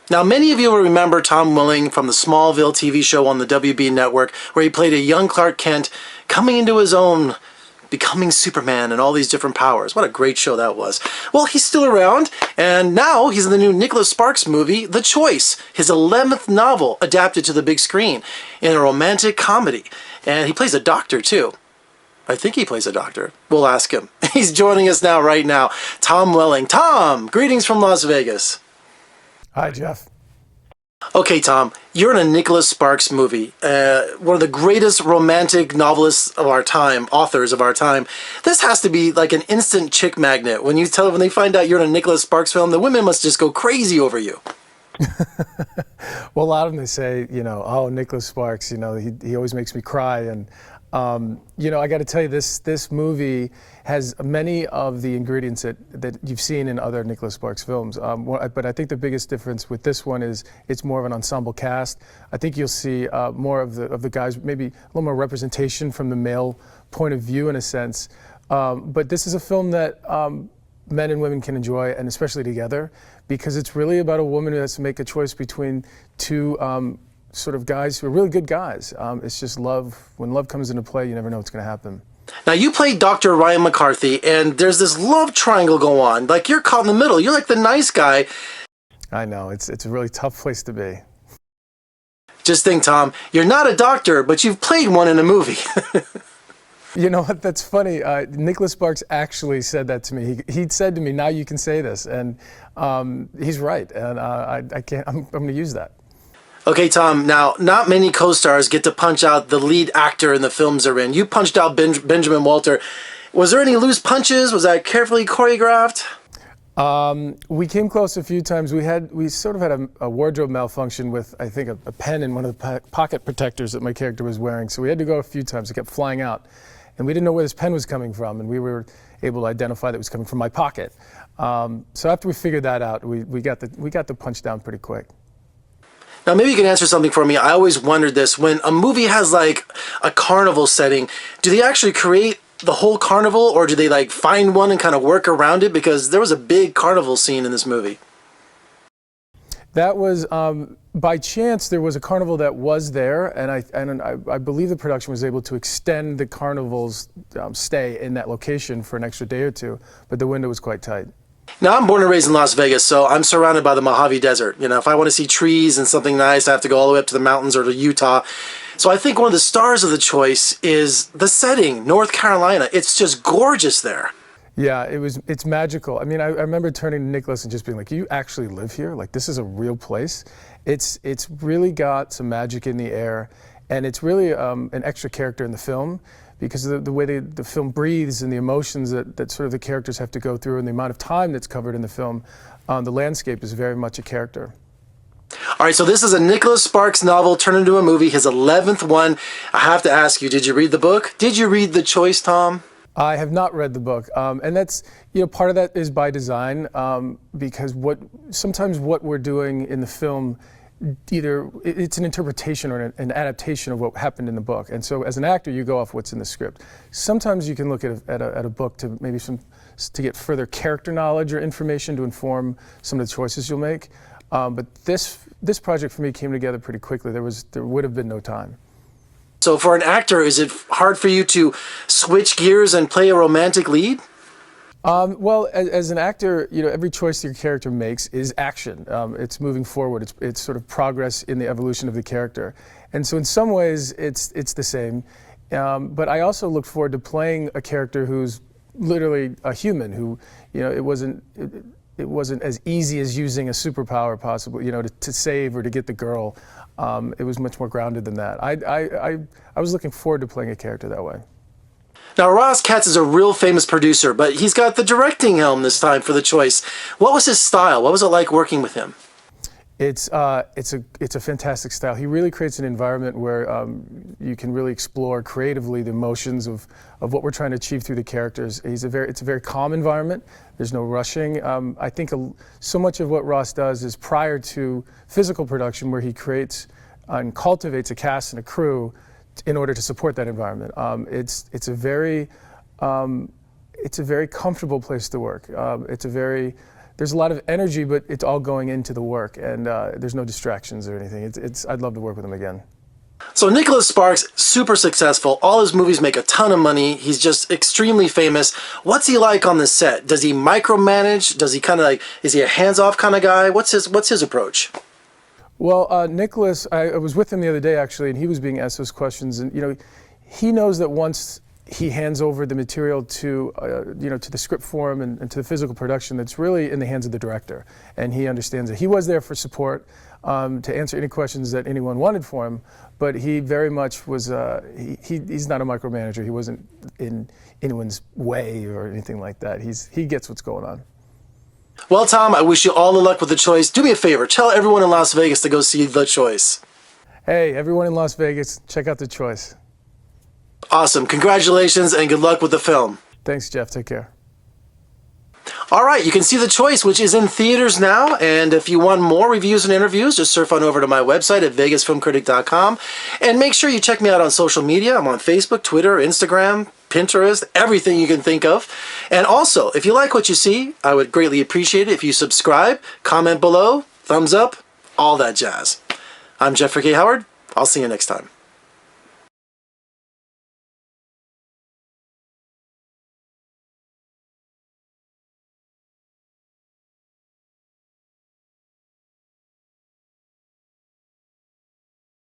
Now, many of you will remember Tom Welling from the Smallville TV show on the WB network, where he played a young Clark Kent coming into his own, becoming Superman and all these different powers. What a great show that was. Well, he's still around, and now he's in the new Nicholas Sparks movie, The Choice, his 11th novel adapted to the big screen in a romantic comedy. And he plays a doctor, too. I think he plays a doctor. We'll ask him. He's joining us now, right now. Tom Welling. Tom, greetings from Las Vegas. Hi, Jeff. Okay, Tom, you're in a Nicholas Sparks movie, one of the greatest romantic novelists of our time, authors of our time. This has to be like an instant chick magnet. When they find out you're in a Nicholas Sparks film, the women must just go crazy over you. Well, a lot of them, they say, oh, Nicholas Sparks, he always makes me cry. And, I got to tell you, this movie has many of the ingredients that you've seen in other Nicholas Sparks films. But I think the biggest difference with this one is it's more of an ensemble cast. I think you'll see more of the guys, maybe a little more representation from the male point of view in a sense. But this is a film that men and women can enjoy, and especially together, because it's really about a woman who has to make a choice between two sort of guys who are really good guys. It's just love. When love comes into play, you never know what's going to happen. Now, you play Dr. Ryan McCarthy, and there's this love triangle go on. Like, you're caught in the middle. You're like the nice guy. I know. It's a really tough place to be. Just think, Tom, you're not a doctor, but you've played one in a movie. You know what? That's funny. Nicholas Sparks actually said that to me. He said to me, "Now you can say this," and he's right. And I can't. I'm going to use that. Okay, Tom, now, not many co-stars get to punch out the lead actor in the films they're in. You punched out Benjamin Walter. Was there any loose punches? Was that carefully choreographed? We came close a few times. We sort of had a wardrobe malfunction with, I think, a pen in one of the pocket protectors that my character was wearing. So we had to go a few times. It kept flying out. And we didn't know where this pen was coming from, and we were able to identify that it was coming from my pocket. So after we figured that out, we got the punch down pretty quick. Now, maybe you can answer something for me. I always wondered this. When a movie has, like, a carnival setting, do they actually create the whole carnival, or do they, like, find one and kind of work around it? Because there was a big carnival scene in this movie. That was, by chance, there was a carnival that was there, and I believe the production was able to extend the carnival's stay in that location for an extra day or two, but the window was quite tight. Now, I'm born and raised in Las Vegas, so I'm surrounded by the Mojave Desert. If I want to see trees and something nice, I have to go all the way up to the mountains or to Utah. So I think one of the stars of The Choice is the setting, North Carolina. It's just gorgeous there. Yeah, it's magical. I mean, I remember turning to Nicholas and just being like, "You actually live here? Like, this is a real place?" It's really got some magic in the air, and it's really an extra character in the film, because of the way the film breathes and the emotions that sort of the characters have to go through and the amount of time that's covered in the film. The landscape is very much a character. All right, so this is a Nicholas Sparks novel turned into a movie, his 11th one. I have to ask you, did you read the book? Did you read The Choice, Tom? I have not read the book, and that's, part of that is by design, because sometimes what we're doing in the film, either it's an interpretation or an adaptation of what happened in the book. And so as an actor, you go off what's in the script. Sometimes you can look at a book to maybe to get further character knowledge or information to inform some of the choices you'll make. But this project for me came together pretty quickly. There would have been no time. So for an actor, is it hard for you to switch gears and play a romantic lead? Well, as an actor, every choice your character makes is action. It's moving forward. It's sort of progress in the evolution of the character. And so in some ways, it's the same. But I also look forward to playing a character who's literally a human, who, it wasn't as easy as using a superpower possibly, to save or to get the girl. It was much more grounded than that. I was looking forward to playing a character that way. Now, Ross Katz is a real famous producer, but he's got the directing helm this time for The Choice. What was his style? What was it like working with him? It's a fantastic style. He really creates an environment where you can really explore creatively the emotions of what we're trying to achieve through the characters. It's a very calm environment. There's no rushing. I think so much of what Ross does is prior to physical production, where he creates and cultivates a cast and a crew in order to support that environment. It's a very comfortable place to work. It's a very there's a lot of energy, but it's all going into the work, and there's no distractions or anything. I'd love to work with him again. So Nicholas Sparks, super successful. All his movies make a ton of money. He's just extremely famous. What's he like on the set? Does he micromanage? Does he kind of like, is he a hands-off kind of guy? What's his approach? Well, Nicholas, I was with him the other day actually, and he was being asked those questions, and he knows that once he hands over the material to to the script form and to the physical production, that's really in the hands of the director, and he understands it. He was there for support, to answer any questions that anyone wanted for him, but he very much was, he's not a micromanager. He wasn't in anyone's way or anything like that. He gets what's going on. Well, Tom, I wish you all the luck with The Choice. Do me a favor, tell everyone in Las Vegas to go see The Choice. Hey, everyone in Las Vegas, check out The Choice. Awesome. Congratulations and good luck with the film. Thanks, Jeff. Take care. All right, you can see The Choice, which is in theaters now. And if you want more reviews and interviews, just surf on over to my website at vegasfilmcritic.com. And make sure you check me out on social media. I'm on Facebook, Twitter, Instagram, Pinterest, everything you can think of. And also, if you like what you see, I would greatly appreciate it if you subscribe, comment below, thumbs up, all that jazz. I'm Jeffrey K. Howard. I'll see you next time.